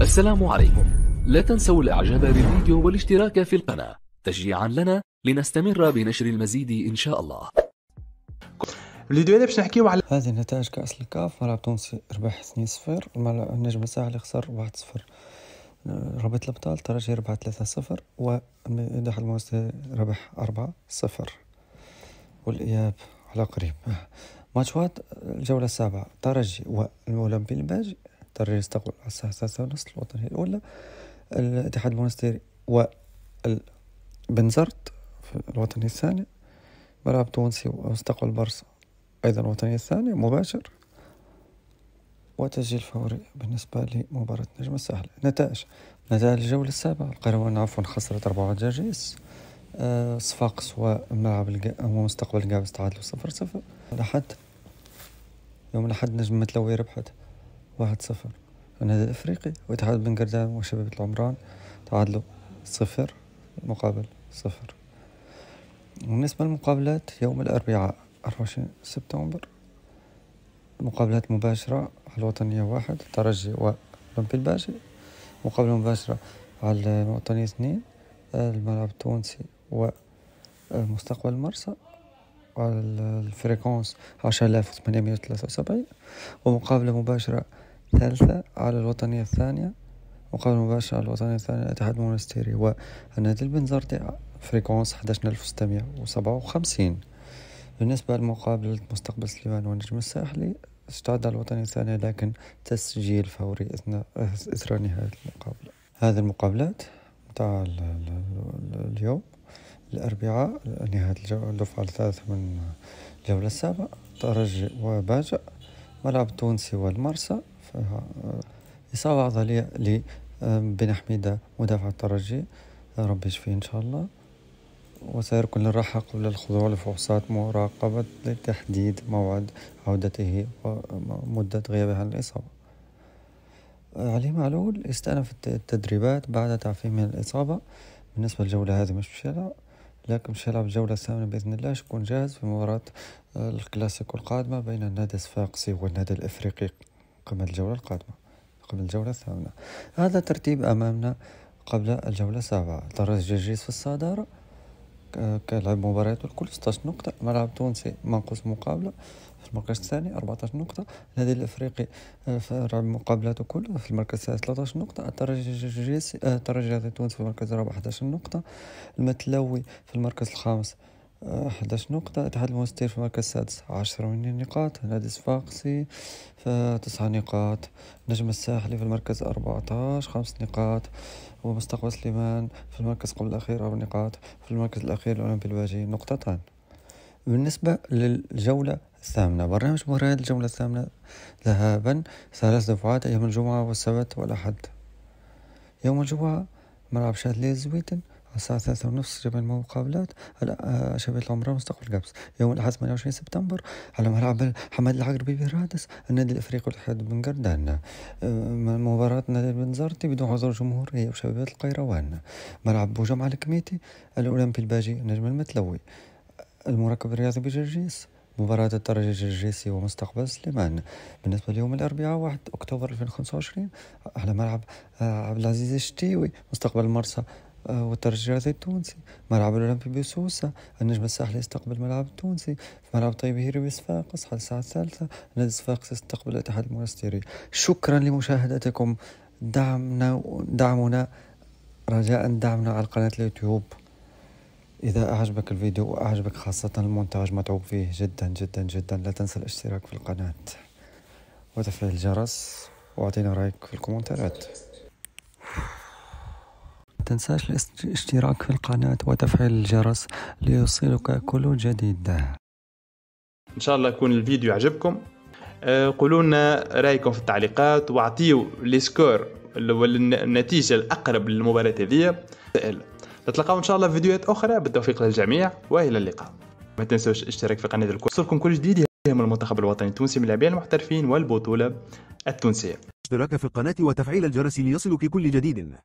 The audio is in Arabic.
السلام عليكم. لا تنسوا الاعجاب بالفيديو والاشتراك في القناة تشجيعا لنا لنستمر بنشر المزيد ان شاء الله. الفيديو هذا باش نحكيو على هذه نتائج كأس الكاف. ملعب تونسي ربح 2-0، النجم الساحلي خسر 1-0. رابط الأبطال ترجي ربح 3-0، والاتحاد المنستيري ربح 4-0. والإياب على قريب. ماتشات الجولة السابعة: ترجي والأولمبي الباجي. ترجي استقبل على الساعة 3:30 الوطنية الأولى. الاتحاد المنستيري والبنزرت في الوطنية الثانية. ملعب تونسي واستقبل برصة أيضا الوطنية الثانية مباشر، وتسجيل فوري بالنسبة لمباراة نجم الساحل. نتائج الجولة السابعة: القيروان خسرت 4 جرجيس. صفاقس ومستقبل القابس تعادلوا 0-0. يوم الأحد نجم متلوي ربحت 1-0. النادي الأفريقي واتحاد بن قردان وشبيبة العمران تعادلوا 0-0. بالنسبة للمقابلات يوم الأربعاء 24 سبتمبر، مقابلات مباشرة على الوطنية 1 ترجي والأولمبي الباجي. مقابلة مباشرة على الوطنية 2 الملعب التونسي ومستقبل مرسى على الفريكونس 10873. ومقابلة مباشرة ثالثة على الوطنية الثانية. مقابلة مباشرة على الوطنية الثانية الاتحاد المنستيري والنادي البنزرتي فريكونس 11657. بالنسبة لمقابلة مستقبل سليمان والنجم الساحلي استعد على الوطنية الثانية، لكن تسجيل فوري إثر نهاية المقابلة. هذه المقابلات متاع اليوم الأربعاء نهاية الدفعة الثالثة من الجولة السابعة: ترجي وباجة. ملعب التونسي والمرسى. إصابة عضلية لبن حميدة مدافع الترجي، ربي يشفيه إن شاء الله، وسيركن للراحة قبل الخضوع لفحوصات مراقبة لتحديد موعد عودته ومدة غيابه عن الإصابة. علي معلول استأنف التدريبات بعد تعافيه من الإصابة. بالنسبة للجولة هذه مش يلعب، لكن مش يلعب الجولة الثامنة بإذن الله، يكون جاهز في مباراة الكلاسيكو القادمة بين النادي الصفاقسي والنادي الإفريقي قبل الجولة القادمة، قبل الجولة الثامنة. هذا ترتيب أمامنا قبل الجولة السابعة: ترجي جرجيس في الصدارة كلعب مباريات الكل 16 نقطة. ملعب تونسي منقوص مقابلة في المركز الثاني 14 نقطة. النادي الأفريقي لعب مقابلاته كله في المركز الثالث 13 نقطة. الترجي التونسي في المركز الرابع 11 نقطة. المتلوي في المركز الخامس 11 نقطة. الاتحاد المنستيري في المركز السادس 10 نقاط. نادي الصفاقسي في 9 نقاط. نجم الساحلي في المركز 14 5 نقاط. ومستقبل سليمان في المركز قبل الأخير 4 نقاط. في المركز الأخير الأولمبي الباجي 2 نقطة. بالنسبة للجولة الثامنة: برنامج مباريات الجولة الثامنة ذهابا 3 دفعات يوم الجمعة والسبت والأحد. يوم الجمعة ملعب شادلي الزويتن على الساعة 3:30 جميع المقابلات شبيبة العمران مستقبل القابس. يوم الأحد 28 سبتمبر على ملعب حماد العقربي برادس النادي الأفريقي والاتحاد بن قردان. مباراة نادي البنزرتي بدون حضور جمهوري وشبيبة القيروان. ملعب بوجمعة الكميتي الأولمبي الباجي النجم المتلوي. المركب الرياضي بجرجيس مباراة الترجي الجرجيسي ومستقبل سليمان. بالنسبة ليوم الأربعاء 1 أكتوبر 2025 على ملعب عبد العزيز الشتيوي مستقبل مرسى والترجي التونسي. ملعب الأولمبي بسوسة النجم الساحلي يستقبل ملعب التونسي. في ملعب طيب هيري بصفاقس على الساعة 3 نادي صفاقس يستقبل الاتحاد المنستيري. شكرا لمشاهدتكم. دعمنا رجاء دعمنا على قناة اليوتيوب. إذا أعجبك الفيديو وأعجبك خاصة المونتاج متعوب فيه جدا جدا جدا، لا تنسى الاشتراك في القناة وتفعيل الجرس واعطينا رأيك في الكومنتات. ما تنساش الاشتراك في القناة وتفعيل الجرس ليوصلك كل جديد. إن شاء الله يكون الفيديو عجبكم. قولوا لنا رأيكم في التعليقات واعطيوا السكور والنتيجة الأقرب للمباراة هذه. نتلقاو إن شاء الله في فيديوهات أخرى. بالتوفيق للجميع وإلى اللقاء. ما تنسوش الاشتراك في قناة الكل يوصلكم كل جديد يهم المنتخب الوطني التونسي من اللاعبين المحترفين والبطولة التونسية. اشتراك في القناة وتفعيل الجرس ليصلك كل جديد.